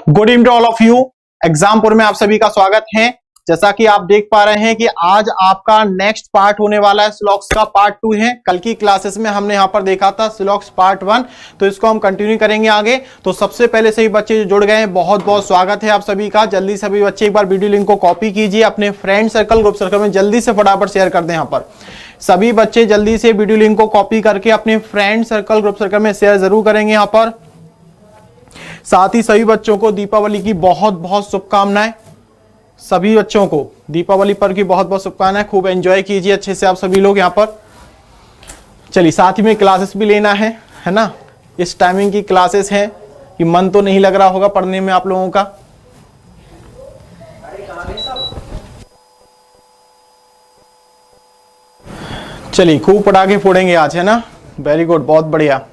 Good evening to all of you. Exampur में आप सभी का स्वागत है। जैसा कि आप देख पा रहे हैं कि आज आपका नेक्स्ट पार्ट होने वाला है, स्लॉक्स का पार्ट 2 है। कल की क्लासेस में हमने यहां पर देखा था स्लॉक्स पार्ट 1, तो इसको हम कंटिन्यू करेंगे आगे। तो सबसे पहले सभी बच्चे जो जुड़ गए हैं, बहुत बहुत स्वागत है आप सभी का। जल्दी सभी बच्चे एक बार वीडियो लिंक को कॉपी कीजिए, अपने फ्रेंड सर्कल, ग्रुप सर्कल में जल्दी से फटाफट शेयर कर दें। यहाँ पर सभी बच्चे जल्दी से वीडियो लिंक को कॉपी करके अपने फ्रेंड सर्कल, ग्रुप सर्कल में शेयर जरूर करेंगे। यहाँ पर साथ ही सभी बच्चों को दीपावली की बहुत बहुत शुभकामनाएं। सभी बच्चों को दीपावली पर की बहुत बहुत शुभकामनाएं। खूब एंजॉय कीजिए अच्छे से आप सभी लोग यहाँ पर। चलिए, साथ ही में क्लासेस भी लेना है ना। इस टाइमिंग की क्लासेस हैं कि मन तो नहीं लग रहा होगा पढ़ने में आप लोगों का। चलिए, खूब पटाखे फोड़ेंगे आज, है ना। वेरी गुड, बहुत बढ़िया।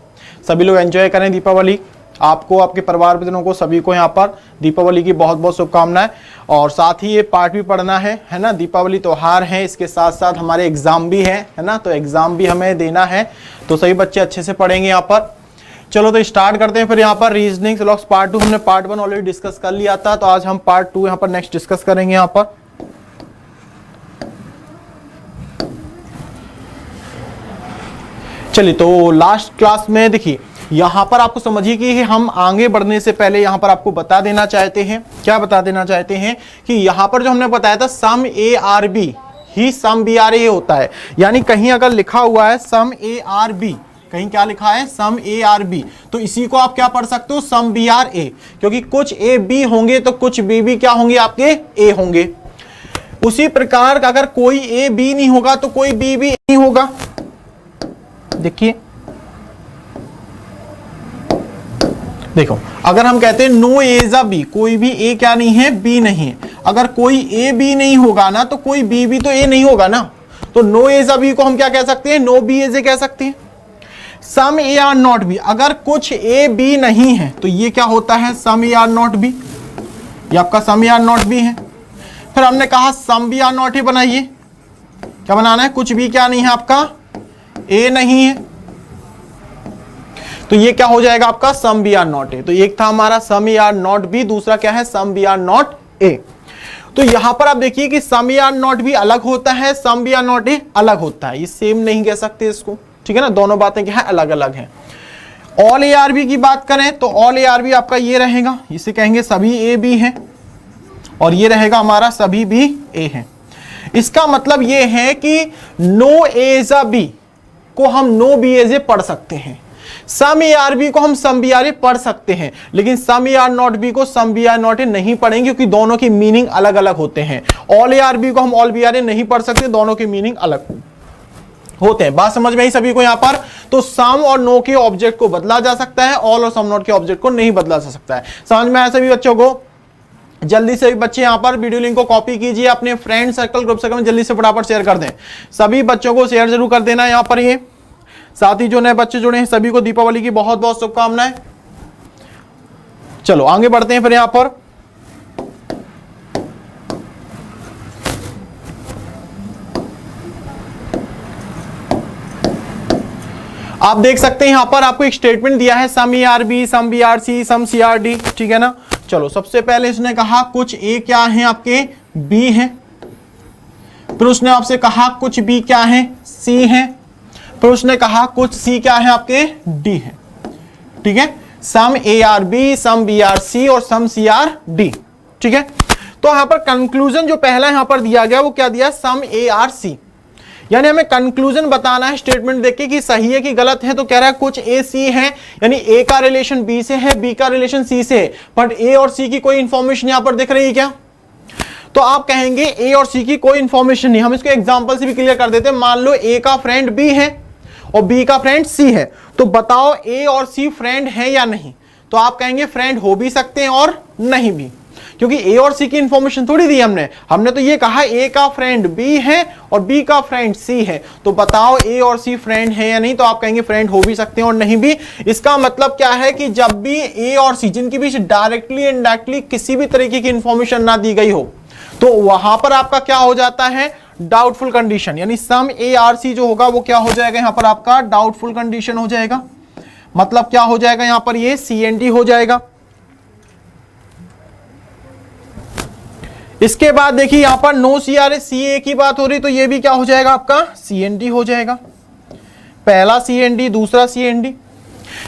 सभी लोग एंजॉय करें दीपावली। आपको, आपके परिवार परिजनों को, सभी को यहाँ पर दीपावली की बहुत बहुत शुभकामनाएं। और साथ ही ये पाठ भी पढ़ना है ना। दीपावली त्योहार है, इसके साथ साथ हमारे एग्जाम भी है ना। तो एग्जाम भी हमें देना है, तो सभी बच्चे अच्छे से पढ़ेंगे यहाँ पर। चलो तो स्टार्ट करते हैं फिर। यहाँ पर रीजनिंग स्लॉक्स पार्ट 2 हमने पार्ट 1 ऑलरेडी डिस्कस कर लिया था, तो आज हम पार्ट 2 यहाँ पर नेक्स्ट डिस्कस करेंगे यहाँ पर। चलिए, तो लास्ट क्लास में देखिए यहां पर आपको समझिए कि हम आगे बढ़ने से पहले यहां पर आपको बता देना चाहते हैं। क्या बता देना चाहते हैं कि यहां पर जो हमने बताया था सम ए आर बी ही सम बी आर ए होता है। यानी कहीं अगर लिखा हुआ है सम ए आर बी, कहीं क्या लिखा है सम ए आर बी, तो इसी को आप क्या पढ़ सकते हो सम बी आर ए। क्योंकि कुछ ए बी होंगे तो कुछ बी भी क्या होंगे आपके ए होंगे। उसी प्रकार अगर कोई ए बी नहीं होगा तो कोई बी भी नहीं होगा। देखिए, देखो, अगर हम कहते हैं no A is a B, कोई भी ए क्या नहीं है, बी नहीं है। अगर कोई ए बी नहीं होगा ना तो कोई बी भी तो ए नहीं होगा ना। तो no A is a B को हम क्या कह सकते हैं, नो बी इज ए कह सकते हैं। सम ए आर नॉट बी, अगर कुछ ए बी नहीं है तो ये क्या होता है some A are not B. ये आपका some A are not B है। फिर हमने कहा some B are not A बनाइए। क्या बनाना है, कुछ भी क्या नहीं है आपका ए नहीं है, तो ये क्या हो जाएगा आपका some B are not A. तो एक था हमारा some A are not B, दूसरा क्या है some B are not A. तो यहां पर आप देखिए कि some A are not B अलग होता है, some B are not A अलग होता है। ये सेम नहीं कह सकते इसको, ठीक है ना। दोनों बातें क्या है, अलग अलग है। ऑल ए आर बी की बात करें तो ऑल ए आर बी आपका ये रहेगा, इसे कहेंगे सभी ए बी है, और ये रहेगा हमारा सभी बी ए है। इसका मतलब ये है कि no A is a B को हम नो बी एज ए पढ़ सकते हैं। सम ए आर बी को हम सम बी आर ए पढ़ सकते हैं, लेकिन some A are not B को some B are not A नहीं पढ़ेंगे, क्योंकि दोनों की मीनिंग अलग अलग होते हैं। ऑल ए आर बी को हम ऑल बी आर ए नहीं पढ़ सकते, दोनों की मीनिंग अलग होते हैं। बात समझ में आई सभी को यहाँ पर। तो सम और नो के ऑब्जेक्ट को बदला जा सकता है, ऑल और सम नॉट के ऑब्जेक्ट को नहीं बदला जा सकता है। समझ में आया सभी बच्चों को। जल्दी से बच्चे यहाँ पर वीडियो लिंक को कॉपी कीजिए, अपने फ्रेंड सर्कल, ग्रुप सर्कल में जल्दी से फटाफट शेयर कर दें। सभी बच्चों को शेयर जरूर कर देना यहाँ पर। ये साथ ही जो नए बच्चे जुड़े हैं सभी को दीपावली की बहुत बहुत शुभकामनाएं। चलो आगे बढ़ते हैं फिर यहां पर। आप देख सकते हैं यहां पर आपको एक स्टेटमेंट दिया है some A are B, some B are C, some C are D, ठीक है ना। चलो, सबसे पहले इसने कहा कुछ ए क्या है आपके बी है। फिर उसने आपसे कहा कुछ बी क्या है, सी है। फिर उसने कहा कुछ सी क्या है आपके डी है, ठीक है। Some A are B, some B are C और सम सी आर डी, ठीक है। तो यहां पर कंक्लूजन जो पहला यहां पर दिया गया वो क्या दिया, सम ए आर सी। यानी हमें कंक्लूजन बताना है स्टेटमेंट देख के कि सही है कि गलत है। तो कह रहा है कुछ ए सी है, यानी ए का रिलेशन बी से है, बी का रिलेशन सी से है, बट ए और सी की कोई इंफॉर्मेशन यहां पर दिख रही है क्या। तो आप कहेंगे ए और सी की कोई इंफॉर्मेशन नहीं। हम इसको एग्जांपल से भी क्लियर कर देते हैं। मान लो ए का फ्रेंड बी है और बी का फ्रेंड सी है, तो बताओ ए और सी फ्रेंड है या नहीं। तो आप कहेंगे फ्रेंड हो भी सकते हैं और नहीं भी, क्योंकि ए और सी की इंफॉर्मेशन थोड़ी दी हमने तो ये कहा ए का फ्रेंड बी है और बी का फ्रेंड सी है, तो बताओ ए और सी फ्रेंड है या नहीं। तो आप कहेंगे फ्रेंड हो भी सकते हैं और नहीं भी। इसका मतलब क्या है कि जब भी ए और सी जिनके बीच डायरेक्टली इनडायरेक्टली किसी भी तरीके की इंफॉर्मेशन ना दी गई हो, तो वहां पर आपका क्या हो जाता है, डाउटफुल कंडीशन। यानी सम ए आर सी जो होगा वो क्या हो जाएगा, यहां पर आपका डाउटफुल कंडीशन हो जाएगा। मतलब क्या हो जाएगा यहां पर, ये CND हो जाएगा। इसके बाद देखिए यहां पर नो CRA CA की बात हो रही, तो ये भी क्या हो जाएगा आपका, CND हो जाएगा। पहला CND, दूसरा CND।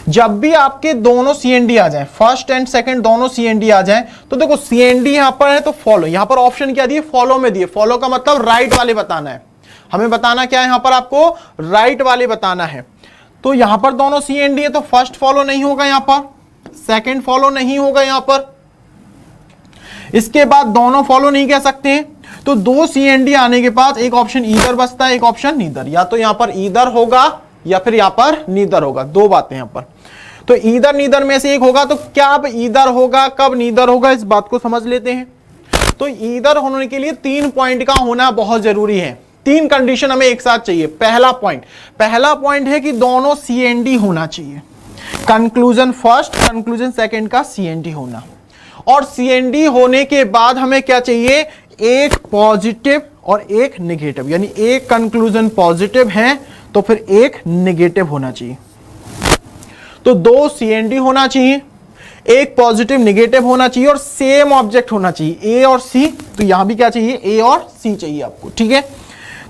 जब भी आपके दोनों CND आ जाएं, फर्स्ट एंड सेकंड दोनों CND आ जाएं, तो देखो CND यहां पर है तो फॉलो, यहां पर ऑप्शन क्या दिए, फॉलो में दिए। फॉलो का मतलब राइट वाले बताना है, हमें बताना क्या है यहां पर, आपको राइट वाले बताना है। तो यहां पर दोनों CND है तो फर्स्ट फॉलो नहीं होगा, यहां पर सेकंड फॉलो नहीं होगा, यहां पर इसके बाद दोनों फॉलो नहीं कह सकते हैं। तो दो CND आने के बाद एक ऑप्शन ईदर बचता है, एक ऑप्शन नीदर। या तो यहां पर ईदर होगा या फिर यहां पर नीदर होगा, दो बातें यहां पर। तो ईदर नीदर में से एक होगा, तो क्या अब ईदर होगा कब नीदर होगा, इस बात को समझ लेते हैं। तो ईदर होने के लिए 3 पॉइंट का होना बहुत जरूरी है, 3 कंडीशन हमें एक साथ चाहिए। पहला पॉइंट है कि दोनों CND होना चाहिए, कंक्लूजन फर्स्ट कंक्लूजन सेकंड का CND होना। और CND होने के बाद हमें क्या चाहिए, एक पॉजिटिव और एक नेगेटिव, यानी एक कंक्लूजन पॉजिटिव है तो फिर एक नेगेटिव होना चाहिए। तो 2 CND होना चाहिए, एक पॉजिटिव नेगेटिव होना चाहिए और सेम ऑब्जेक्ट होना चाहिए, A और C। तो यहां भी क्या चाहिए, A और C चाहिए आपको, ठीक है।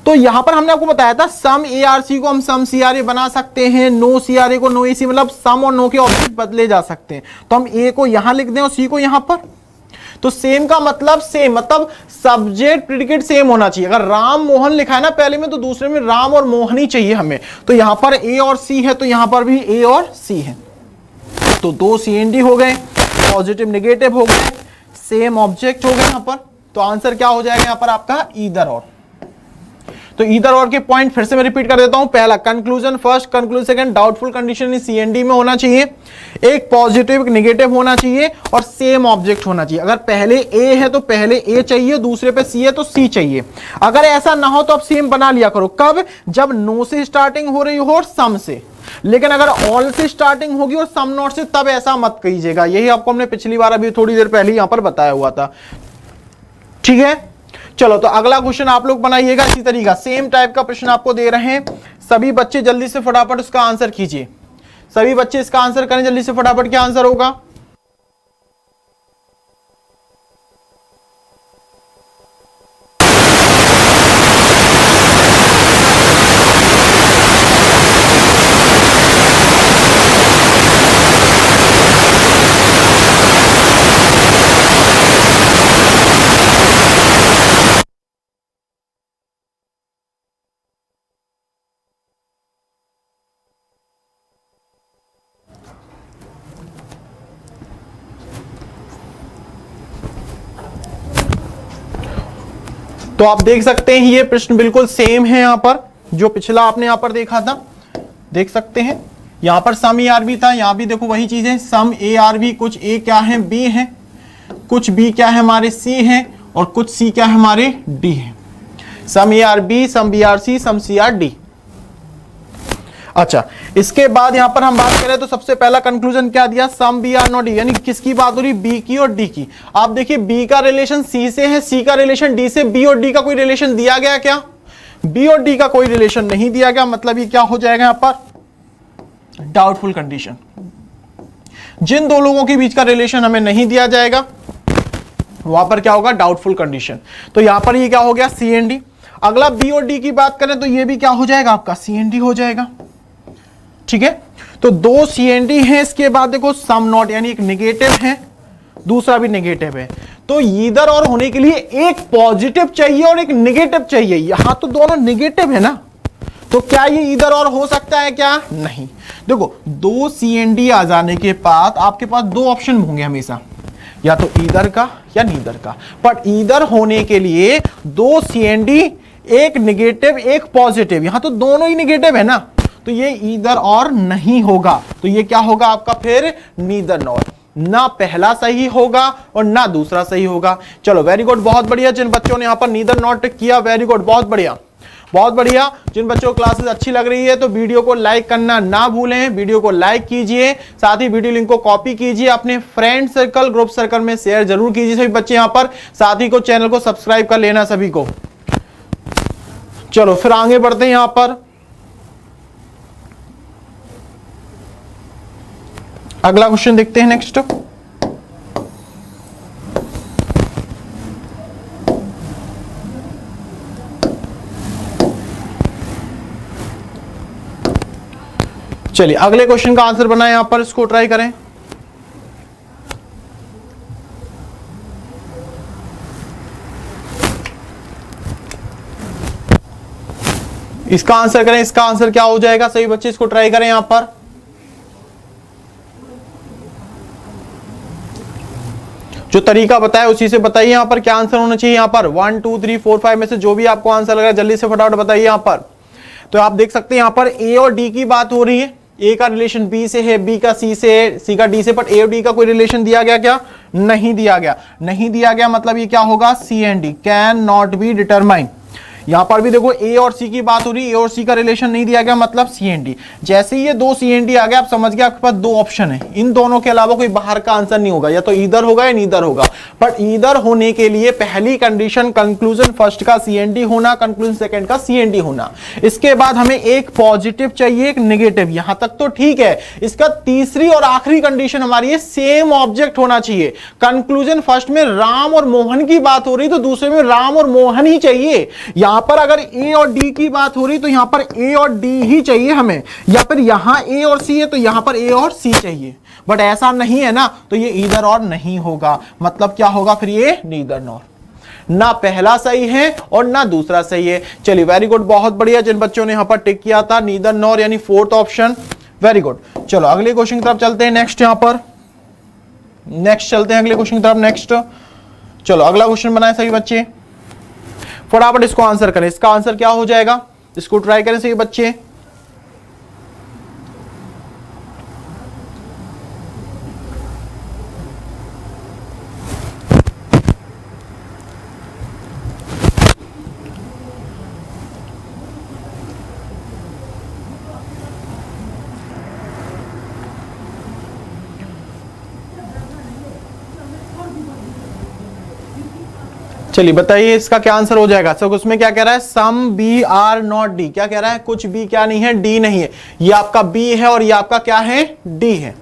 तो यहां पर हमने आपको बताया था सम ARC को हम सम CRA बना सकते हैं, नो CRA को नो AC, मतलब सम और नो के ऑब्जेक्ट बदले जा सकते हैं। तो हम A को यहां लिख दें और C को यहां पर। तो सेम का मतलब सेम, मतलब सब्जेक्ट प्रेडिकेट सेम होना चाहिए। अगर राम मोहन लिखा है ना पहले में, तो दूसरे में राम और मोहन ही चाहिए हमें। तो यहां पर A और C है, तो यहां पर भी A और C है। तो 2 CND हो गए, पॉजिटिव नेगेटिव हो गए, सेम ऑब्जेक्ट हो गए यहां पर। तो आंसर क्या हो जाएगा यहां पर आपका, ईदर और। तो ईदर और के पॉइंट फिर से मैं रिपीट कर देता हूं। पहला conclusion first conclusion second, doubtful condition CND में होना चाहिए, एक पॉजिटिव एक नेगेटिव होना चाहिए और सेम ऑब्जेक्ट होना चाहिए। अगर पहले A है तो पहले A चाहिए, दूसरे पे C है तो C चाहिए। अगर ऐसा ना हो तो आप सेम बना लिया करो, कब, जब नो से स्टार्टिंग हो रही हो और सम से। लेकिन अगर ऑल से स्टार्टिंग होगी और सम नॉट से, तब ऐसा मत कीजिएगा। यही आपको हमने पिछली बार अभी थोड़ी देर पहले यहां पर बताया हुआ था, ठीक है। चलो तो अगला क्वेश्चन आप लोग बनाइएगा इसी तरीका, सेम टाइप का प्रश्न आपको दे रहे हैं। सभी बच्चे जल्दी से फटाफट उसका आंसर कीजिए, सभी बच्चे इसका आंसर करें जल्दी से फटाफट, क्या आंसर होगा। तो आप देख सकते हैं ये प्रश्न बिल्कुल सेम है यहां पर, जो पिछला आपने यहां पर देखा था, देख सकते हैं। यहां पर सम ARB था, यहां भी देखो वही चीज है, सम ARB, कुछ A क्या है, B है, कुछ B क्या है हमारे, C है, और कुछ C क्या है हमारे, D है। सम ARB, सम BRC, सम CRD। अच्छा, इसके बाद यहां पर हम बात करें तो सबसे पहला कंक्लूजन क्या दिया, सम B आर नॉट D, यानी किसकी बात हो रही, B की और D की। आप देखिए B का रिलेशन C से है, C का रिलेशन D से, B और D का कोई रिलेशन दिया गया क्या, B और D का कोई रिलेशन नहीं दिया गया, मतलब ये क्या हो जाएगा यहां पर, डाउटफुल कंडीशन। जिन दो लोगों के बीच का रिलेशन हमें नहीं दिया जाएगा वहां पर क्या होगा, डाउटफुल कंडीशन। तो यहां पर ये क्या हो गया, CND। अगला B और D की बात करें तो ये भी क्या हो जाएगा आपका, CND हो जाएगा, ठीक है। तो 2 CND है, इसके बाद देखो सम नॉट, यानी एक नेगेटिव है, दूसरा भी नेगेटिव है। तो ईदर और होने के लिए एक पॉजिटिव चाहिए और एक नेगेटिव चाहिए, यहां तो दोनों नेगेटिव है ना, तो क्या ये ईदर और हो सकता है क्या, नहीं। देखो 2 CND आ जाने के बाद आपके पास 2 ऑप्शन होंगे हमेशा, या तो ईदर का या नीदर का। बट ईदर होने के लिए 2 CND, एक नेगेटिव एक पॉजिटिव, यहां तो दोनों ही नेगेटिव है ना, तो ये ईदर और नहीं होगा। तो ये क्या होगा आपका फिर, नीदर नॉर, ना पहला सही होगा और ना दूसरा सही होगा। चलो वेरी गुड, बहुत बढ़िया। जिन बच्चों ने यहां पर नीदर नॉट किया, वेरी गुड, बहुत बढ़िया बहुत बढ़िया। जिन बच्चों को क्लासेस अच्छी लग रही है तो वीडियो को लाइक करना ना भूलें, वीडियो को लाइक कीजिए, साथ ही वीडियो लिंक को कॉपी कीजिए, अपने फ्रेंड सर्कल ग्रुप सर्कल में शेयर जरूर कीजिए सभी बच्चे यहां पर, साथ ही को चैनल को सब्सक्राइब कर लेना सभी को। चलो फिर आगे बढ़ते हैं यहां पर। अगला क्वेश्चन देखते हैं नेक्स्ट। चलिए अगले क्वेश्चन का आंसर बनाए, यहां पर इसको ट्राई करें। इसका आंसर करें, इसका आंसर क्या हो जाएगा सही बच्चे, इसको ट्राई करें यहां पर। जो तरीका बताया उसी से बताइए यहां पर क्या आंसर होना चाहिए। यहां पर 1 2 3 4 5 में से जो भी आपको आंसर लग रहा है जल्दी से फटाफट बताइए यहां पर। तो आप देख सकते हैं यहां पर ए और डी की बात हो रही है। ए का रिलेशन बी से है, बी का सी से है, सी का डी से, बट ए और डी का कोई रिलेशन दिया गया क्या? नहीं दिया गया। नहीं दिया गया मतलब ये क्या होगा? C and D can not be determine. यहां पर भी देखो ए और सी की बात हो रही है, ए और सी का रिलेशन नहीं दिया गया मतलब सी एंड डी। जैसे ही ये दो सी एंड डी आ गया आप समझ गए आपके पास दो ऑप्शन है, इन दोनों के अलावा कोई बाहर का आंसर नहीं होगा, या तो ईदर होगा या नीदर होगा। बट ईदर होने के लिए पहली कंडीशन कंक्लूजन फर्स्ट का सी एंड डी होना, कंक्लूजन सेकंड का सी एंड डी होना। इसके बाद हमें एक पॉजिटिव चाहिए एक नेगेटिव, यहां तक तो ठीक है। इसका तीसरी और आखिरी कंडीशन हमारी है सेम ऑब्जेक्ट होना चाहिए। कंक्लूजन फर्स्ट में राम और मोहन की बात हो रही तो दूसरे में राम और मोहन ही चाहिए। यहां पर अगर ए और डी की बात हो रही तो यहां पर ए और डी ही चाहिए हमें, या फिर यहां ए और सी है तो यहां पर ए और सी चाहिए। बट ऐसा नहीं है ना, तो ये ईदर और नहीं होगा। मतलब क्या होगा फिर? ये नीदर नॉर, ना पहला सही है और ना दूसरा सही है। चलिए वेरी गुड, बहुत बढ़िया जिन बच्चों ने यहां पर टिक किया था नीदर नॉर यानी फोर्थ ऑप्शन, वेरी गुड। चलो अगले क्वेश्चन की तरफ चलते हैं नेक्स्ट। यहां पर नेक्स्ट चलते हैं अगले क्वेश्चन की तरफ नेक्स्ट। चलो अगला क्वेश्चन बनाए सभी बच्चे, फटाफट इसको आंसर करें। इसका आंसर क्या हो जाएगा, इसको ट्राई करें सही बच्चे। चलिए बताइए इसका क्या आंसर हो जाएगा। सब उसमें क्या कह रहा है? Some B are not D. क्या कह रहा है? कुछ बी क्या नहीं है? डी नहीं है। ये आपका बी है और ये आपका क्या है? डी है।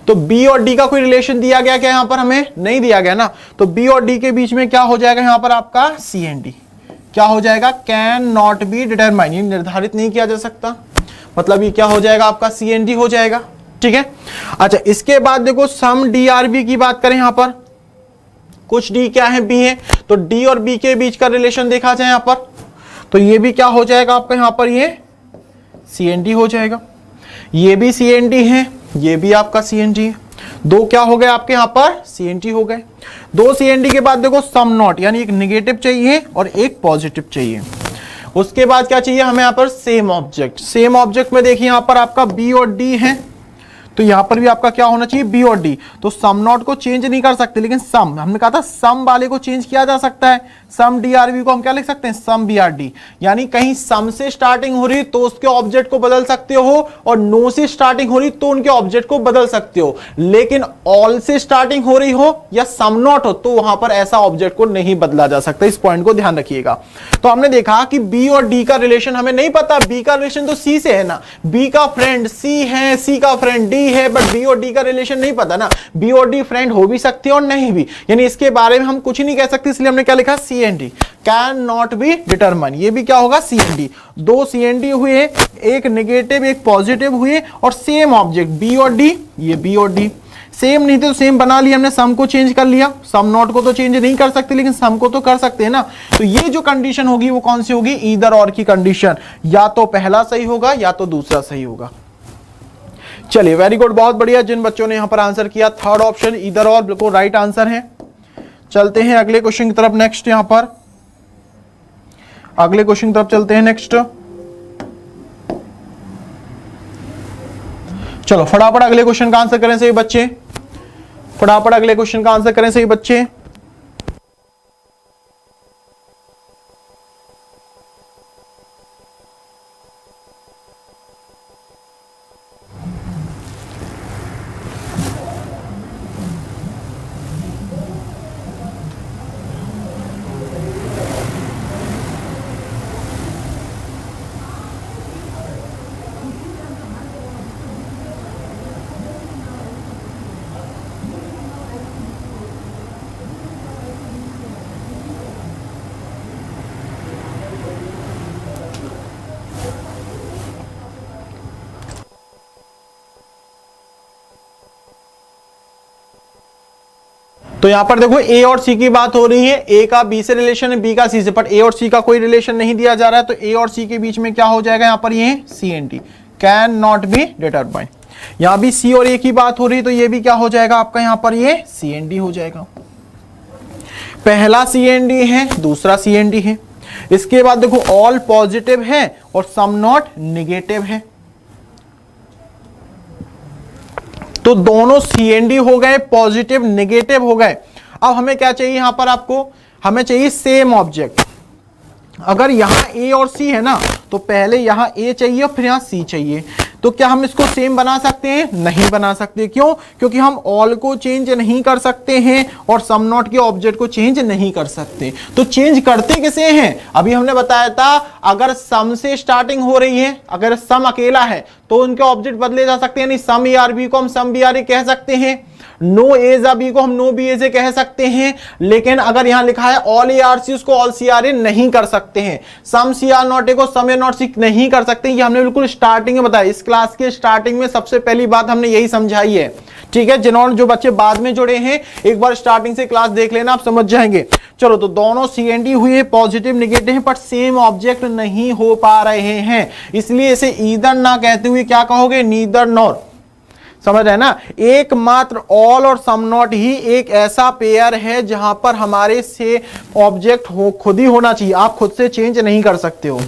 तो बी और डी का कोई रिलेशन दिया गया क्या? यहां पर हमें नहीं दिया गया ना, तो बी और डी के बीच में क्या हो जाएगा यहां पर आपका? C and D. क्या हो जाएगा? कैन नॉट बी डिटरमाइन, ये निर्धारित नहीं किया जा सकता, मतलब ये क्या हो जाएगा आपका? सी एंड डी हो जाएगा। ठीक है। अच्छा इसके बाद देखो सम डी आर बी की बात करें, यहां पर कुछ डी क्या है? बी है। तो डी और बी के बीच का रिलेशन देखा जाए यहां पर, तो ये भी क्या हो जाएगा आपका? यहां पर ये सी एन डी हो जाएगा। ये भी सी एन डी है, ये भी आपका सी एन डी है। दो क्या हो गए आपके यहां पर? सी एन डी हो गए। दो सी एन डी के बाद देखो सम नॉट, यानी एक निगेटिव चाहिए और एक पॉजिटिव चाहिए। उसके बाद क्या चाहिए हमें यहां पर? Same object. सेम ऑब्जेक्ट में देखिए यहां पर आपका बी और डी है, तो यहां पर भी आपका क्या होना चाहिए? बी और डी। तो सम नॉट को चेंज नहीं कर सकते, लेकिन सम, हमने कहा था सम वाले को चेंज किया जा सकता है। सम डी आर बी को हम क्या लिख सकते हैं? Some B are D. यानी कहीं सम से स्टार्टिंग हो रही तो उसके ऑब्जेक्ट को बदल सकते हो, और नो से स्टार्टिंग हो रही तो उनके ऑब्जेक्ट को बदल सकते हो। लेकिन ऑल से स्टार्टिंग हो रही हो या सम नॉट हो तो वहां पर ऐसा ऑब्जेक्ट को नहीं बदला जा सकता। इस पॉइंट को ध्यान रखिएगा। तो हमने देखा कि बी और डी का रिलेशन हमें नहीं पता। बी का रिलेशन तो सी से है ना, बी का फ्रेंड सी है, सी का फ्रेंड डी है, बट बी और डी का रिलेशन नहीं पता ना। बी और डी फ्रेंड हो भी सकते हैं और नहीं भी, यानी इसके बारे में हम कुछ नहीं कह सकते, इसलिए हमने क्या लिखा? C and D, can not be determine. ये भी क्या होगा? C and D. दो सी एन डी हुए, एक नेगेटिव एक पॉजिटिव हुए, और सेम ऑब्जेक्ट बी और डी, ये बी और डी। सेम नहीं थे तो सेम बना लिया हमने, सम को चेंज कर लिया। सम नॉट को तो चेंज नहीं कर सकते, लेकिन सम को तो कर सकते हैं ना। तो ये जो कंडीशन होगी वो कौन सी होगी? ईदर और की कंडीशन। या तो पहला सही होगा या तो दूसरा सही होगा। चलिए वेरी गुड, बहुत बढ़िया जिन बच्चों ने यहां पर आंसर किया। थर्ड ऑप्शन ईदर और बिल्कुल राइट आंसर है। चलते हैं अगले क्वेश्चन की तरफ नेक्स्ट। यहां पर अगले क्वेश्चन की तरफ चलते हैं नेक्स्ट। चलो फटाफट अगले क्वेश्चन का आंसर करें सही बच्चे, फटाफट अगले क्वेश्चन का आंसर करें सही बच्चे। तो यहां पर देखो ए और सी की बात हो रही है, ए का बी से रिलेशन है, बी का सी से, पर ए और सी का कोई रिलेशन नहीं दिया जा रहा है, तो ए और सी के बीच में क्या हो जाएगा यहां पर, ये C and D can not be determine. यहां भी सी और ए की बात हो रही है, तो ये भी क्या हो जाएगा आपका यहां पर, ये सी एंड डी हो जाएगा। पहला सी एंड डी है, दूसरा सी एंड डी है। इसके बाद देखो ऑल पॉजिटिव है और सम नॉट निगेटिव है, तो दोनों सी एन डी हो गए, पॉजिटिव निगेटिव हो गए। अब हमें क्या चाहिए यहां पर, आपको हमें चाहिए सेम ऑब्जेक्ट। अगर यहां ए और सी है ना, तो पहले यहां ए चाहिए और फिर यहां सी चाहिए। तो क्या हम इसको सेम बना सकते हैं? नहीं बना सकते। क्यों? क्योंकि हम ऑल को चेंज नहीं कर सकते हैं और सम नॉट के ऑब्जेक्ट को चेंज नहीं कर सकते। तो चेंज करते किसे हैं? अभी हमने बताया था, अगर सम से स्टार्टिंग हो रही है, अगर सम अकेला है तो उनके ऑब्जेक्ट बदले जा सकते हैं। यानी सम ए आर बी को हम सम बी आर ए कह सकते हैं, नो ए जा बी को हम नो बी ए से कह सकते हैं। लेकिन अगर यहां लिखा है ऑल ए आर सी, उसको ऑल सी आर ए नहीं कर सकते हैं। सम सी आर नॉट ए को सम ए नॉट सी नहीं कर सकते। ये हमने बिल्कुल स्टार्टिंग में बताया, इस क्लास के स्टार्टिंग में सबसे पहली बात हमने यही समझाई है। ठीक है, जिन्होंने जो बच्चे बाद में जुड़े हैं, एक बार स्टार्टिंग से क्लास देख लेना, आप समझ जाएंगे। चलो, तो दोनों सी एन डी हुए, पॉजिटिव निगेटिव है, पर सेम ऑब्जेक्ट नहीं हो पा रहे हैं, इसलिए इसे ईदर ना कहते हुए क्या कहोगे? Neither nor. समझ रहे हैं ना? एकमात्र ऑल और सम नॉट ही एक ऐसा पेयर है जहां पर हमारे से ऑब्जेक्ट हो खुद ही होना चाहिए, आप खुद से चेंज नहीं कर सकते हो।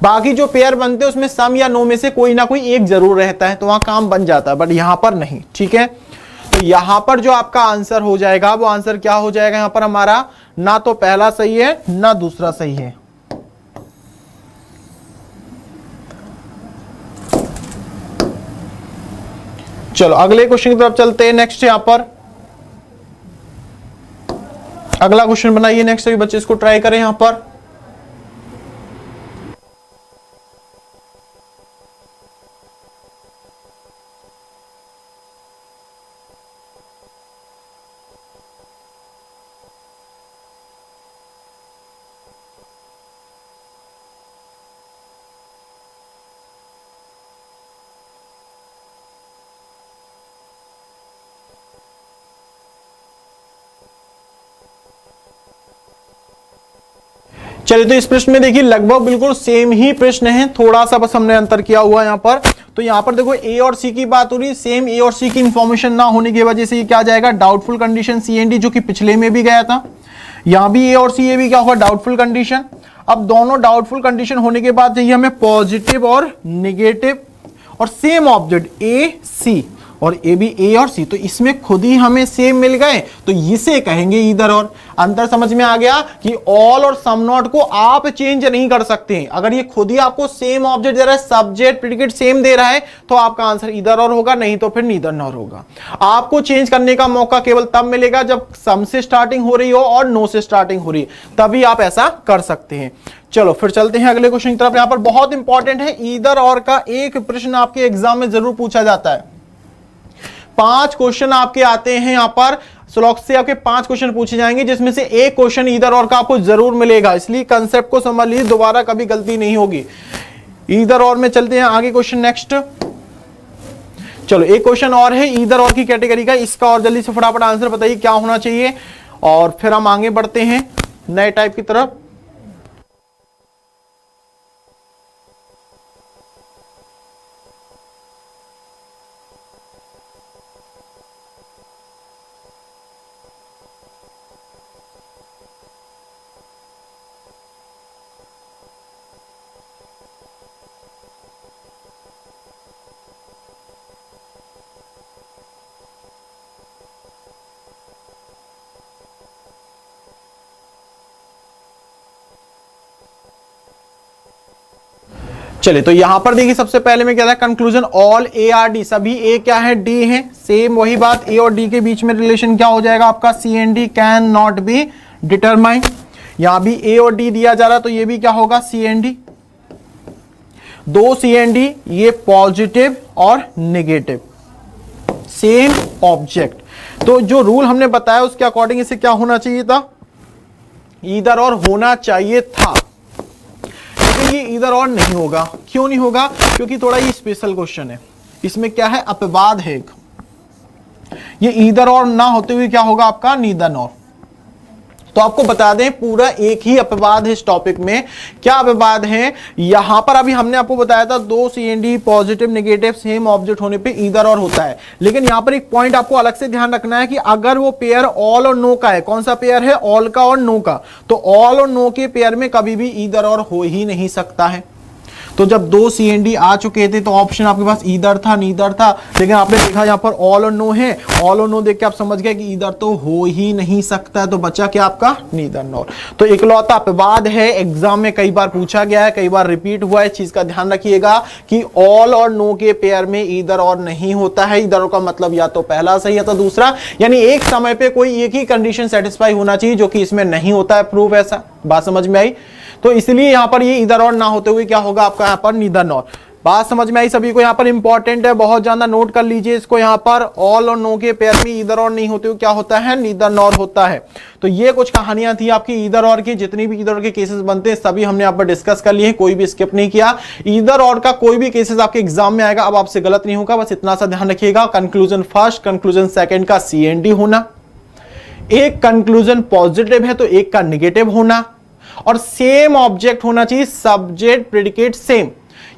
बाकी जो पेयर बनते हैं उसमें सम या नो में से कोई ना कोई एक जरूर रहता है, तो वहां काम बन जाता है, बट यहां पर नहीं। ठीक है, तो यहां पर जो आपका आंसर हो जाएगा, वो आंसर क्या हो जाएगा यहां पर हमारा? ना तो पहला सही है ना दूसरा सही है। चलो अगले क्वेश्चन की तरफ चलते हैं। नेक्स्ट यहां पर अगला क्वेश्चन बनाइए, नेक्स्ट सभी बच्चे इसको ट्राई करें यहां पर। चलिए, तो इस प्रश्न में देखिए लगभग बिल्कुल सेम ही प्रश्न है, थोड़ा सा बस हमने अंतर किया हुआ यहां पर। तो यहां पर देखो ए और सी की बात हो रही है, सेम ए और सी की इंफॉर्मेशन ना होने की वजह से ये क्या जाएगा? Doubtful condition C and D, जो कि पिछले में भी गया था। यहां भी ए और सी, ये भी क्या होगा? Doubtful condition. अब दोनों डाउटफुल कंडीशन होने के बाद चाहिए हमें पॉजिटिव और निगेटिव और सेम ऑब्जेक्ट ए सी, और ए भी ए और सी, तो इसमें खुद ही हमें सेम मिल गए, तो इसे कहेंगे ईदर और। अंतर समझ में आ गया कि ऑल और सम नॉट को आप चेंज नहीं कर सकते हैं। अगर ये खुद ही आपको सेम ऑब्जेक्ट दे रहा है, सब्जेक्ट प्रेडिकेट सेम दे रहा है, तो आपका आंसर ईदर और होगा, नहीं तो फिर नीदर नॉर होगा। आपको चेंज करने का मौका केवल तब मिलेगा जब सम से स्टार्टिंग हो रही हो और नो से स्टार्टिंग हो रही है, तभी आप ऐसा कर सकते हैं। चलो फिर चलते हैं अगले क्वेश्चन की तरफ। यहां पर बहुत इंपॉर्टेंट है, ईदर और का एक प्रश्न आपके एग्जाम में जरूर पूछा जाता है। 5 क्वेश्चन आपके आते हैं यहां पर, स्लॉक से आपके 5 क्वेश्चन पूछे जाएंगे, जिसमें से एक क्वेश्चन ईदर और का आपको जरूर मिलेगा, इसलिए कंसेप्ट को समझ लीजिए, दोबारा कभी गलती नहीं होगी। ईदर और में चलते हैं आगे क्वेश्चन नेक्स्ट। चलो एक क्वेश्चन और है ईदर और की कैटेगरी का, इसका और जल्दी से फटाफट आंसर बताइए क्या होना चाहिए, और फिर हम आगे बढ़ते हैं नए टाइप की तरफ। चलिए, तो यहां पर देखिए सबसे पहले में क्या था? Conclusion all A R D, सभी ए क्या है? डी है। सेम वही बात, ए और डी के बीच में रिलेशन क्या हो जाएगा आपका? C and D can not be determine. यहां भी ए और डी दिया जा रहा, तो ये भी क्या होगा? C and D. दो सी एंड डी, ये पॉजिटिव और नेगेटिव, सेम ऑब्जेक्ट। तो जो रूल हमने बताया उसके अकॉर्डिंग इसे क्या होना चाहिए था? ईदर और होना चाहिए था। ये इधर और नहीं होगा। क्यों नहीं होगा? क्योंकि थोड़ा ये स्पेशल क्वेश्चन है, इसमें क्या है? अपवाद है एक। ये ईदर और ना होते हुए क्या होगा आपका, नीदर नॉर। तो आपको बता दें पूरा एक ही अपवाद है इस टॉपिक में। क्या अपवाद है यहां पर, अभी हमने आपको बताया था दो CND positive negative same object होने पे ईदर और होता है, लेकिन यहां पर एक पॉइंट आपको अलग से ध्यान रखना है कि अगर वो पेयर ऑल और नो का है, कौन सा पेयर है, ऑल का और नो का, तो ऑल और नो के पेयर में कभी भी ईदर और हो ही नहीं सकता है। तो जब दो CND आ चुके थे तो ऑप्शन आपके पास ईदर था, नीदर था, लेकिन आपने देखा यहां पर ऑल और नो है, ऑल और नो देख के आप समझ गए कि ईदर तो हो ही नहीं सकता, तो बचा क्या आपका, नीदर नॉर। तो इकलौता अपवाद है, एग्जाम में कई बार पूछा गया है, कई बार रिपीट हुआ है, इस चीज का ध्यान रखिएगा कि ऑल और नो के पेयर में ईदर और नहीं होता है। ईदर का मतलब या तो पहला सही या तो दूसरा, यानी एक समय पे कोई एक ही कंडीशन सेटिस्फाई होना चाहिए, जो कि इसमें नहीं होता है प्रूफ। ऐसा बात समझ में आई? तो इसलिए यहां पर ये इधर और ना होते हुए क्या होगा आपका यहां पर, नीदर नॉर। बात समझ में आई सभी को? यहां पर इंपॉर्टेंट है, बहुत ज्यादा नोट कर लीजिए इसको। यहां पर ऑल और नो के पेयर में इधर और नहीं होते हुए क्या होता है, नीदर नॉर होता है। तो ये कुछ कहानियां थी आपकी इधर और की। जितनी भी इधर और के केसेस बनते हैं सभी हमने यहाँ पर डिस्कस कर लिए, कोई भी स्किप नहीं किया। इधर और का कोई भी केसेस आपके एग्जाम में आएगा, अब आपसे गलत नहीं होगा, बस इतना सा ध्यान रखिएगा। कंक्लूजन फर्स्ट, कंक्लूजन सेकंड का CND होना, एक कंक्लूजन पॉजिटिव है तो एक का निगेटिव होना, और सेम ऑब्जेक्ट होना चाहिए, सब्जेक्ट प्रेडिकेट सेम।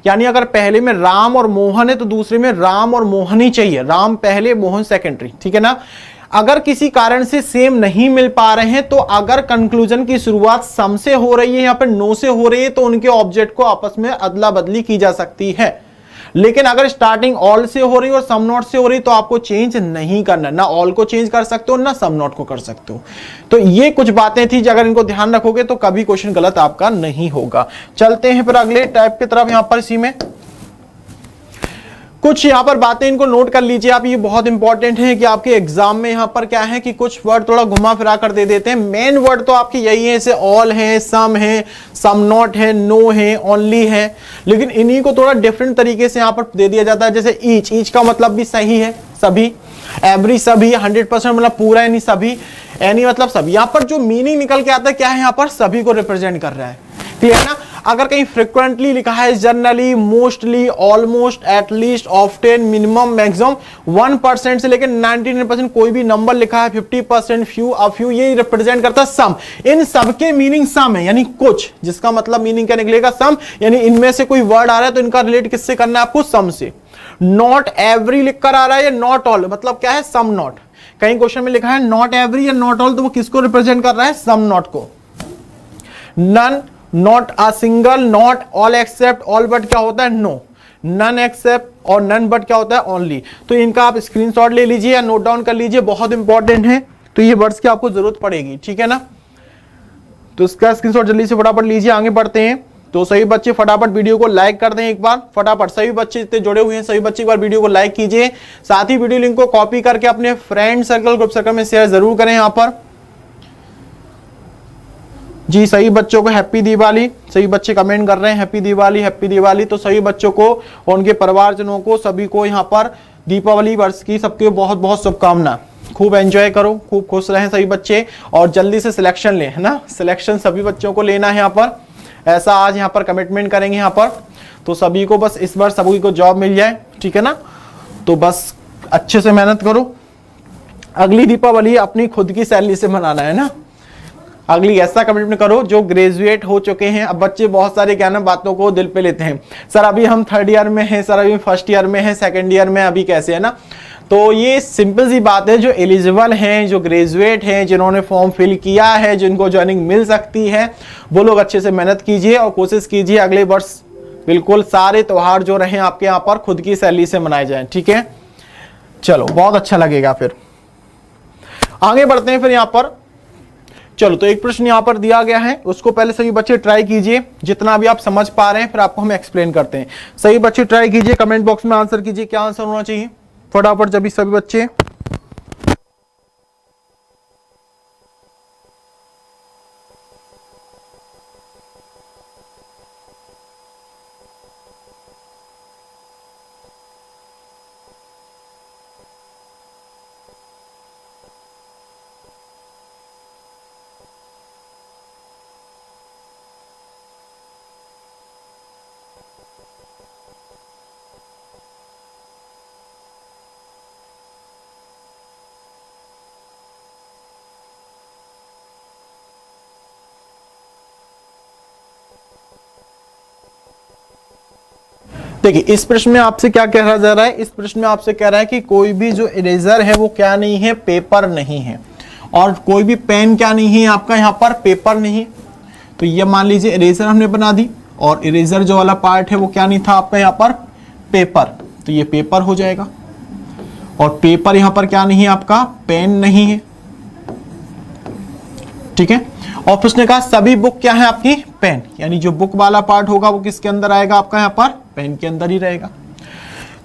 यानी अगर पहले में राम और मोहन है तो दूसरे में राम और मोहन ही चाहिए, राम पहले मोहन सेकेंडरी, ठीक है ना। अगर किसी कारण से सेम नहीं मिल पा रहे हैं तो अगर कंक्लूजन की शुरुआत सम से हो रही है, यहां पर नो से हो रही है, तो उनके ऑब्जेक्ट को आपस में अदला बदली की जा सकती है। लेकिन अगर स्टार्टिंग ऑल से हो रही है और सम नॉट से हो रही है तो आपको चेंज नहीं करना, ना ऑल को चेंज कर सकते हो ना सम नॉट को कर सकते हो। तो ये कुछ बातें थी, अगर इनको ध्यान रखोगे तो कभी क्वेश्चन गलत आपका नहीं होगा। चलते हैं फिर अगले टाइप की तरफ। यहां पर इसी में कुछ यहां पर बातें इनको नोट कर लीजिए आप, ये बहुत इंपॉर्टेंट है कि आपके एग्जाम में यहां पर क्या है कि कुछ वर्ड थोड़ा घुमा फिरा कर दे देते हैं। मेन वर्ड तो आपकी यही है, जैसे ऑल है, सम नॉट है, नो है, ओनली है, लेकिन इन्हीं को थोड़ा डिफरेंट तरीके से यहां पर दे दिया जाता है। जैसे ईच का मतलब भी सही है, सभी, एवरी सभी, 100% मतलब पूरा, यानी सभी, एनी मतलब सभी। यहां पर जो मीनिंग निकल के आता है क्या है, यहां पर सभी को रिप्रेजेंट कर रहा है, क्लियर है ना। अगर कहीं फ्रिक्वेंटली लिखा है, generally, mostly, almost, at least, often, minimum, maximum, 1% से लेकर 99% कोई भी नंबर लिखा है, 50%, फ्यू, अ फ्यू, ये रिप्रेजेंट करता है सम। इन सबके मीनिंग सम है, यानी कुछ, जिसका मतलब मीनिंग क्या निकलेगा, सम। यानी इनमें से कोई वर्ड आ रहा है तो इनका रिलेट किससे करना है आपको, सम से। नॉट एवरी लिखकर आ रहा है या नॉट ऑल, मतलब क्या है, सम नॉट। कहीं क्वेश्चन में लिखा है नॉट एवरी या नॉट ऑल, तो वो किसको रिप्रेजेंट कर रहा है, सम नॉट को। None, not a single, not all except, all but क्या होता है, नो, नन एक्सेप्ट और नन बट क्या होता है, ओनली। तो इनका आप स्क्रीनशॉट ले लीजिए या नोट डाउन कर लीजिए, बहुत इंपॉर्टेंट है। तो ये वर्ड्स की आपको जरूरत पड़ेगी, ठीक है ना। तो इसका स्क्रीनशॉट जल्दी से फटाफट लीजिए, आगे बढ़ते हैं। तो सभी बच्चे फटाफट वीडियो को लाइक कर दें एक बार, फटाफट सभी बच्चे जितने जुड़े हुए हैं सभी बच्चे एक बार वीडियो को लाइक कीजिए। साथ ही वीडियो लिंक को कॉपी करके अपने फ्रेंड सर्कल, ग्रुप सर्कल में शेयर जरूर करें। यहां पर जी सही बच्चों को हैप्पी दिवाली, सभी बच्चे कमेंट कर रहे हैं हैप्पी दिवाली, हैप्पी दिवाली। तो सभी बच्चों को और उनके परिवारजनों को सभी को यहाँ पर दीपावली वर्ष की सबके बहुत बहुत शुभकामना। खूब एंजॉय करो, खूब खुश रहें सभी बच्चे, और जल्दी से सिलेक्शन लें, है ना। सिलेक्शन सभी बच्चों को लेना है यहाँ पर, ऐसा आज यहाँ पर कमिटमेंट करेंगे यहाँ पर। तो सभी को बस इस बार सभी को जॉब मिल जाए, ठीक है ना। तो बस अच्छे से मेहनत करो, अगली दीपावली अपनी खुद की सैलरी से मनाना है ना। अगली ऐसा कमिटमेंट करो जो ग्रेजुएट हो चुके हैं। अब बच्चे बहुत सारे क्या ना बातों को दिल पे लेते हैं, सर अभी हम 3rd ईयर में हैं, सर अभी फर्स्ट ईयर में है, 2nd ईयर में, अभी कैसे, है ना। तो ये सिंपल सी बात है, जो एलिजिबल हैं, जो ग्रेजुएट हैं, जिन्होंने फॉर्म फिल किया है, जिनको ज्वाइनिंग मिल सकती है, वो लोग अच्छे से मेहनत कीजिए और कोशिश कीजिए अगले वर्ष बिल्कुल सारे त्योहार जो रहे आपके यहाँ पर खुद की सैलरी से मनाए जाएं, ठीक है। चलो बहुत अच्छा लगेगा। फिर आगे बढ़ते हैं। फिर यहाँ पर चलो, तो एक प्रश्न यहां पर दिया गया है, उसको पहले सभी बच्चे ट्राई कीजिए, जितना भी आप समझ पा रहे हैं, फिर आपको हम एक्सप्लेन करते हैं। सभी बच्चे ट्राई कीजिए, कमेंट बॉक्स में आंसर कीजिए, क्या आंसर होना चाहिए फटाफट जब सभी बच्चे। देखिए इस प्रश्न में आपसे क्या कहा जा रहा है, इस प्रश्न में आपसे कह रहा है कि कोई भी जो इरेजर है वो क्या नहीं है, पेपर नहीं है, और कोई भी पेन क्या नहीं है आपका यहाँ पर, पेपर नहीं। तो ये मान लीजिए इरेजर हमने बना दी, और इरेजर जो वाला पार्ट है वो क्या नहीं था आपका यहाँ पर, पेपर, तो ये पेपर हो जाएगा। और पेपर यहाँ पर क्या नहीं है आपका, पेन नहीं है, ठीक है। और फिर उसने कहा सभी बुक क्या है आपकी, पेन, यानी जो बुक वाला पार्ट होगा वो किसके अंदर आएगा आपका, यहाँ पर पेन के अंदर ही रहेगा।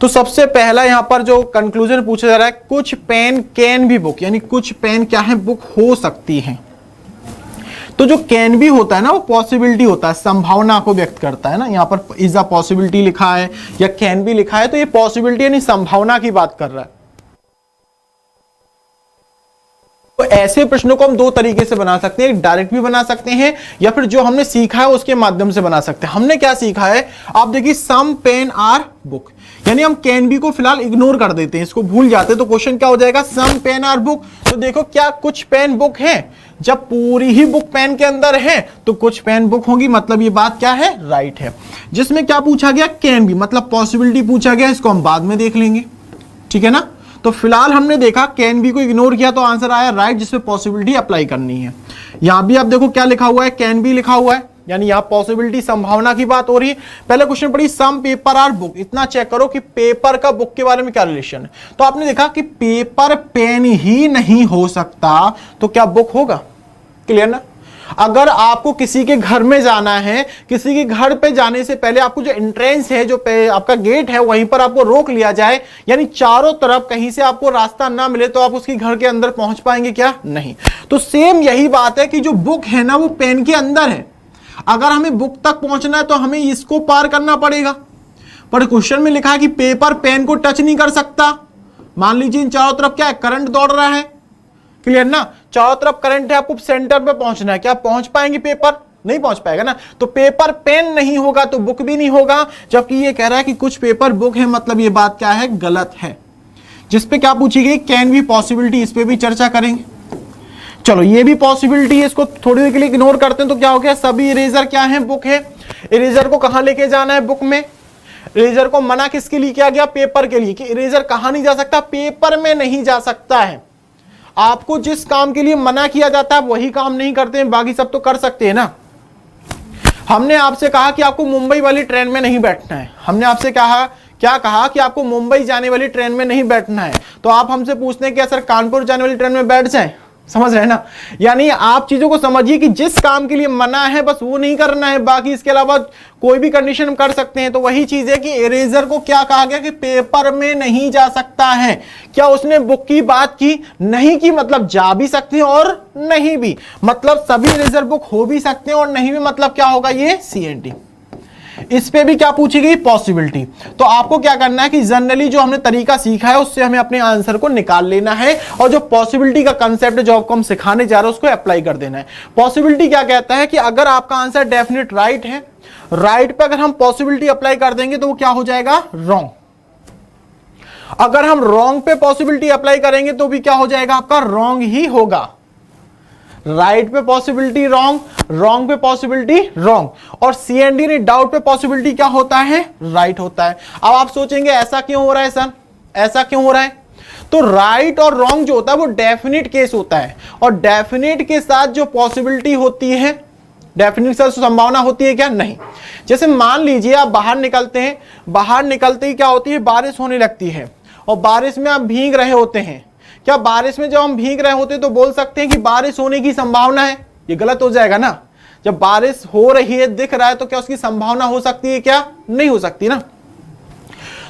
तो सबसे पहला यहाँ पर जो कंक्लूजन पूछा जा रहा है, कुछ पेन कैन भी बुक, यानी कुछ पेन क्या है, बुक हो सकती है। तो जो कैन भी होता है ना, वो पॉसिबिलिटी होता है, संभावना को व्यक्त करता है ना। यहाँ पर इज अ पॉसिबिलिटी लिखा है या कैन भी लिखा है, तो ये पॉसिबिलिटी यानी संभावना की बात कर रहा है। तो ऐसे प्रश्नों को हम दो तरीके से बना सकते हैं, डायरेक्ट भी बना सकते हैं या फिर जो हमने सीखा है उसके माध्यम से बना सकते हैं। हमने क्या सीखा है, आप देखिए सम पेन आर बुक, यानी हम कैन बी को फिलहाल इग्नोर कर देते हैं, इसको भूल जाते हैं। तो क्वेश्चन क्या हो जाएगा, सम पेन आर बुक। तो देखो क्या कुछ पेन बुक है, जब पूरी ही बुक पेन के अंदर है तो कुछ पेन बुक होगी, मतलब ये बात क्या है, राइट है। जिसमें क्या पूछा गया, कैन बी, मतलब पॉसिबिलिटी पूछा गया, इसको हम बाद में देख लेंगे, ठीक है ना। तो फिलहाल हमने देखा कैन बी को इग्नोर किया तो आंसर आया राइट, जिसमें पॉसिबिलिटी अप्लाई करनी है। यहां भी आप देखो क्या लिखा हुआ है, कैन बी लिखा हुआ है, यानी यहां पॉसिबिलिटी संभावना की बात हो रही है। पहले क्वेश्चन पढ़ी सम पेपर आर बुक, इतना चेक करो कि पेपर का बुक के बारे में क्या रिलेशन है। तो आपने देखा कि पेपर पेन ही नहीं हो सकता, तो क्या बुक होगा, क्लियर ना। अगर आपको किसी के घर में जाना है, किसी के घर पे जाने से पहले आपको जो एंट्रेंस है, जो आपका गेट है, वहीं पर आपको रोक लिया जाए, यानी चारों तरफ कहीं से आपको रास्ता ना मिले, तो आप उसके घर के अंदर पहुंच पाएंगे क्या, नहीं। तो सेम यही बात है कि जो बुक है ना वो पेन के अंदर है, अगर हमें बुक तक पहुंचना है तो हमें इसको पार करना पड़ेगा। पर क्वेश्चन में लिखा है कि पेपर पेन को टच नहीं कर सकता। मान लीजिए इन चारों तरफ क्या है, करंट दौड़ रहा है, क्लियर ना, चारों तरफ करंट है, आपको सेंटर पे पहुंचना है, क्या पहुंच पाएंगे, पेपर नहीं पहुंच पाएगा ना। तो पेपर पेन नहीं होगा तो बुक भी नहीं होगा, जबकि ये कह रहा है कि कुछ पेपर बुक है, मतलब ये बात क्या है, गलत है। जिस पे क्या पूछी गई, कैन भी पॉसिबिलिटी, इस पे भी चर्चा करेंगे। चलो ये भी पॉसिबिलिटी है, इसको थोड़ी देर के लिए इग्नोर करते हैं। तो क्या हो गया, सभी इरेजर क्या है, बुक है। इरेजर को कहां लेके जाना है, बुक में। इरेजर को मना किसके लिए किया गया, पेपर के लिए, कि इरेजर कहां नहीं जा सकता, पेपर में नहीं जा सकता है। आपको जिस काम के लिए मना किया जाता है वही काम नहीं करते हैं, बाकी सब तो कर सकते हैं ना। हमने आपसे कहा कि आपको मुंबई वाली ट्रेन में नहीं बैठना है, हमने आपसे कहा, क्या कहा कि आपको मुंबई जाने वाली ट्रेन में नहीं बैठना है, तो आप हमसे पूछते हैं कि सर कानपुर जाने वाली ट्रेन में बैठ जाए, समझ रहे हैं ना। यानी आप चीजों को समझिए कि जिस काम के लिए मना है बस वो नहीं करना है, बाकी इसके अलावा कोई भी कंडीशन हम कर सकते हैं। तो वही चीज है कि इरेजर को क्या कहा गया कि पेपर में नहीं जा सकता है। क्या उसने बुक की बात की, नहीं की, मतलब जा भी सकते हैं और नहीं भी, मतलब सभी इरेजर बुक हो भी सकते हैं और नहीं भी, मतलब क्या होगा, ये CND। इस पे भी क्या पूछी गई, पॉसिबिलिटी। तो आपको क्या करना है कि जनरली जो हमने तरीका सीखा है उससे हमें अपने आंसर को निकाल लेना है, और जो पॉसिबिलिटी का कंसेप्ट है जो आपको हम सिखाने जा रहे हैं उसको अप्लाई कर देना है। पॉसिबिलिटी क्या कहता है कि अगर आपका आंसर डेफिनेट राइट है, राइट पे अगर हम पॉसिबिलिटी अप्लाई कर देंगे तो वो क्या हो जाएगा, रॉन्ग। अगर हम रॉन्ग पे पॉसिबिलिटी अप्लाई करेंगे तो भी क्या हो जाएगा, आपका रॉन्ग ही होगा। राइट पे पॉसिबिलिटी रॉन्ग, रॉन्ग पे पॉसिबिलिटी रॉन्ग, और CND ने डाउट पे पॉसिबिलिटी क्या होता है, राइट होता है। अब आप सोचेंगे ऐसा क्यों हो रहा है सर, ऐसा क्यों हो रहा है। तो राइट और रॉन्ग जो होता है वो डेफिनेट केस होता है, और डेफिनेट के साथ जो पॉसिबिलिटी होती है, डेफिनेट के साथ संभावना होती है क्या, नहीं। जैसे मान लीजिए आप बाहर निकलते हैं, बाहर निकलते ही क्या होती है, बारिश होने लगती है, और बारिश में आप भीग रहे होते हैं। क्या बारिश में जब हम भीग रहे होते हैं तो बोल सकते हैं कि बारिश होने की संभावना है, ये गलत हो जाएगा ना। जब बारिश हो रही है, दिख रहा है, तो क्या उसकी संभावना हो सकती है, क्या नहीं हो सकती ना।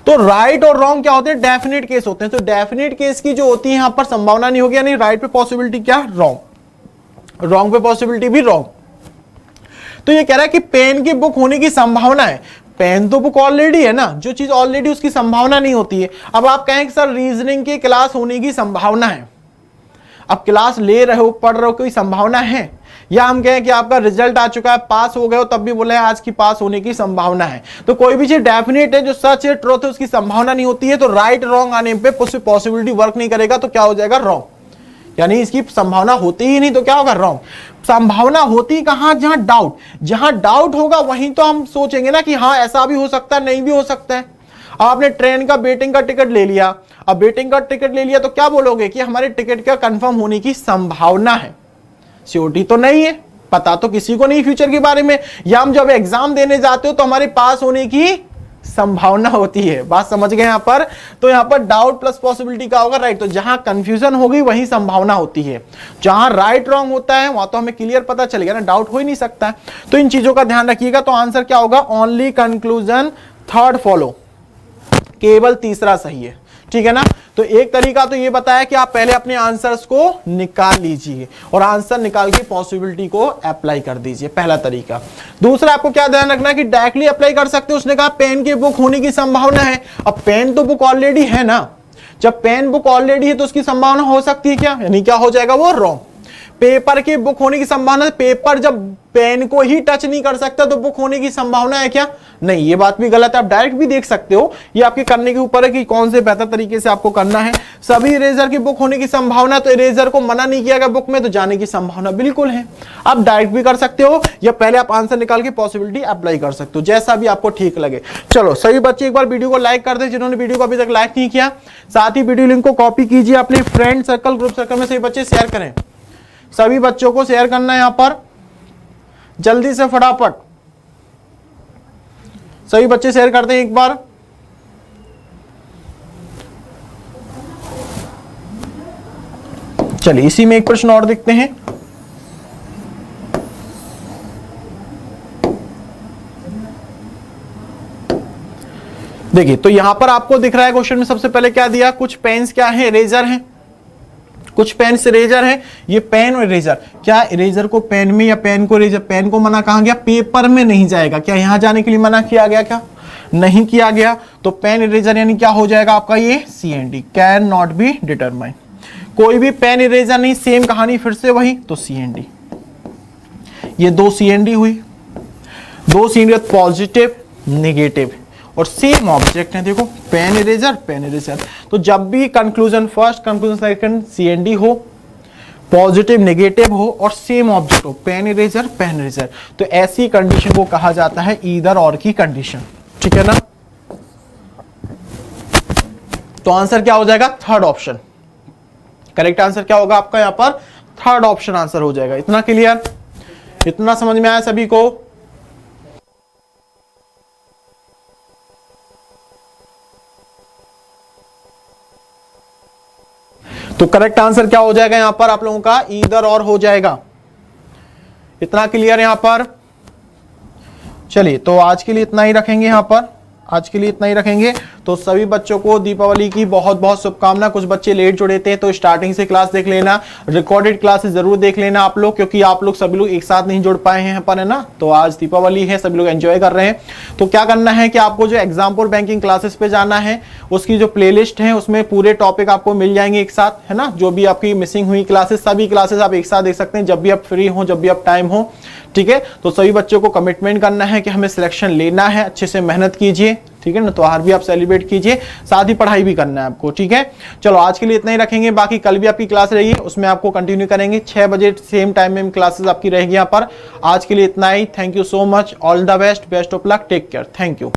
तो राइट और रॉन्ग क्या होते हैं, डेफिनेट केस होते हैं। तो डेफिनेट केस की जो होती है यहां पर संभावना नहीं होगी, यानी राइट पे पॉसिबिलिटी क्या, रॉन्ग, रॉन्ग पे पॉसिबिलिटी भी रॉन्ग। तो ये कह रहा है कि पेन की बुक होने की संभावना है, पेन तो बुक ऑलरेडी है ना, जो चीज ऑलरेडी उसकी संभावना नहीं होती है। अब आप कहें कि सर रीजनिंग की क्लास होने की संभावना है, अब क्लास ले रहे हो, पढ़ रहे हो, कोई संभावना है। या हम कहें कि आपका रिजल्ट आ चुका है, पास हो गए हो, तब भी बोले आज की पास होने की संभावना है। तो कोई भी चीज डेफिनेट है, जो सच है, ट्रूथ है, उसकी संभावना नहीं होती है। तो राइट रॉन्ग आने पे पॉसिबिलिटी वर्क नहीं करेगा, तो क्या हो जाएगा, रॉन्ग। यानी इसकी संभावना होती ही नहीं, तो क्या होगा? रॉन्ग। संभावना होती कहां? जहां डाउट होगा वहीं तो हम सोचेंगे ना कि हाँ ऐसा भी हो सकता है, नहीं भी हो सकता है। आपने ट्रेन का वेटिंग का टिकट ले लिया, अब वेटिंग का टिकट ले लिया तो क्या बोलोगे कि हमारे टिकट का कंफर्म होने की संभावना है, सियोरिटी तो नहीं है, पता तो किसी को नहीं फ्यूचर के बारे में। या हम जब एग्जाम देने जाते हो तो हमारे पास होने की संभावना होती है। बात समझ गए यहां पर? तो यहां पर डाउट प्लस पॉसिबिलिटी का होगा राइट। तो जहां कंफ्यूजन होगी वहीं संभावना होती है, जहां राइट रॉन्ग होता है वहां तो हमें क्लियर पता चलेगा ना, डाउट हो ही नहीं सकता है। तो इन चीजों का ध्यान रखिएगा। तो आंसर क्या होगा? ओनली कंक्लूजन थर्ड फॉलो, केवल तीसरा सही है, ठीक है ना। तो एक तरीका तो ये बताया कि आप पहले अपने आंसर्स को निकाल लीजिए और आंसर निकाल के पॉसिबिलिटी को अप्लाई कर दीजिए, पहला तरीका। दूसरा आपको क्या ध्यान रखना है कि डायरेक्टली अप्लाई कर सकते हो। उसने कहा पेन की बुक होने की संभावना है, अब पेन तो बुक ऑलरेडी है ना, जब पेन बुक ऑलरेडी है तो उसकी संभावना हो सकती है क्या? यानी क्या हो जाएगा? वो रॉन्ग। पेपर की बुक होने की संभावना, पेपर जब पेन को ही टच नहीं कर सकता तो बुक होने की संभावना है क्या? नहीं, ये बात भी गलत है। आप डायरेक्ट भी देख सकते हो, ये आपके करने के ऊपर है कि कौन से बेहतर तरीके से आपको करना है। सभी इरेजर की बुक होने की संभावना, तो इरेजर को मना नहीं किया गया बुक में, तो जाने की संभावना बिल्कुल है। आप डायरेक्ट भी कर सकते हो या पहले आप आंसर निकाल के पॉसिबिलिटी अप्लाई कर सकते हो, जैसा भी आपको ठीक लगे। चलो सभी बच्चे एक बार वीडियो को लाइक कर दे जिन्होंने वीडियो को अभी तक लाइक नहीं किया, साथ ही वीडियो लिंक को कॉपी कीजिए, अपने फ्रेंड सर्कल ग्रुप सर्कल में सभी बच्चे शेयर करें। सभी बच्चों को शेयर करना है यहां पर जल्दी से, फटाफट सभी बच्चे शेयर करते हैं एक बार। चलिए इसी में एक प्रश्न और देखते हैं। देखिए तो यहां पर आपको दिख रहा है क्वेश्चन में सबसे पहले क्या दिया? कुछ पेन्स क्या है? इरेजर है। कुछ पेन इरेजर है। ये पेन और इरेजर, क्या इरेजर को पेन में या पेन को इरेजर? पेन को मना कहा गया? पेपर में नहीं जाएगा। क्या यहां जाने के लिए मना किया गया? क्या नहीं किया गया। तो पेन इरेजर यानी क्या हो जाएगा आपका? ये CND, can not be determine. कोई भी पेन इरेजर नहीं, सेम कहानी फिर से वही, तो CND। ये दो CND हुई, दो CND पॉजिटिव नेगेटिव और सेम ऑब्जेक्ट है। देखो पेन इरेजर पेन इरेजर, तो जब भी conclusion first conclusion second CND हो, पॉजिटिव नेगेटिव हो और सेम ऑब्जेक्ट हो, पेन इरेजर पेन इरेजर, तो ऐसी कंडीशन को कहा जाता है ईदर और की कंडीशन, ठीक है ना। तो आंसर क्या हो जाएगा? Third option. करेक्ट आंसर क्या होगा आपका? यहां पर थर्ड ऑप्शन आंसर हो जाएगा। इतना क्लियर? इतना समझ में आया सभी को? तो करेक्ट आंसर क्या हो जाएगा यहां पर आप लोगों का? ईदर और हो जाएगा। इतना क्लियर यहां पर? चलिए तो आज के लिए इतना ही रखेंगे, यहां पर आज के लिए इतना ही रखेंगे। तो सभी बच्चों को दीपावली की बहुत बहुत शुभकामना। कुछ बच्चे लेट जुड़े थे तो स्टार्टिंग से क्लास देख लेना, रिकॉर्डेड क्लासेस जरूर देख लेना आप लोग, क्योंकि आप लोग सभी लोग एक साथ नहीं जुड़ पाए हैं पर, है ना। तो आज दीपावली है, सभी लोग एंजॉय कर रहे हैं। तो क्या करना है कि आपको जो एग्जाम्पल बैंकिंग क्लासेस पे जाना है, उसकी जो प्लेलिस्ट है उसमें पूरे टॉपिक आपको मिल जाएंगे एक साथ, है ना। जो भी आपकी मिसिंग हुई क्लासेस, सभी क्लासेस आप एक साथ देख सकते हैं जब भी आप फ्री हो, जब भी आप टाइम हो, ठीक है। तो सभी बच्चों को कमिटमेंट करना है कि हमें सिलेक्शन लेना है, अच्छे से मेहनत कीजिए, ठीक है ना। त्योहार भी आप सेलिब्रेट कीजिए, साथ ही पढ़ाई भी करना है आपको, ठीक है। चलो आज के लिए इतना ही रखेंगे, बाकी कल भी आपकी क्लास रहेगी, उसमें आपको कंटिन्यू करेंगे 6 बजे सेम टाइम में क्लासेस आपकी रहेगी यहाँ पर। आज के लिए इतना ही। Thank you so much, all the best, best of luck, take care, thank you.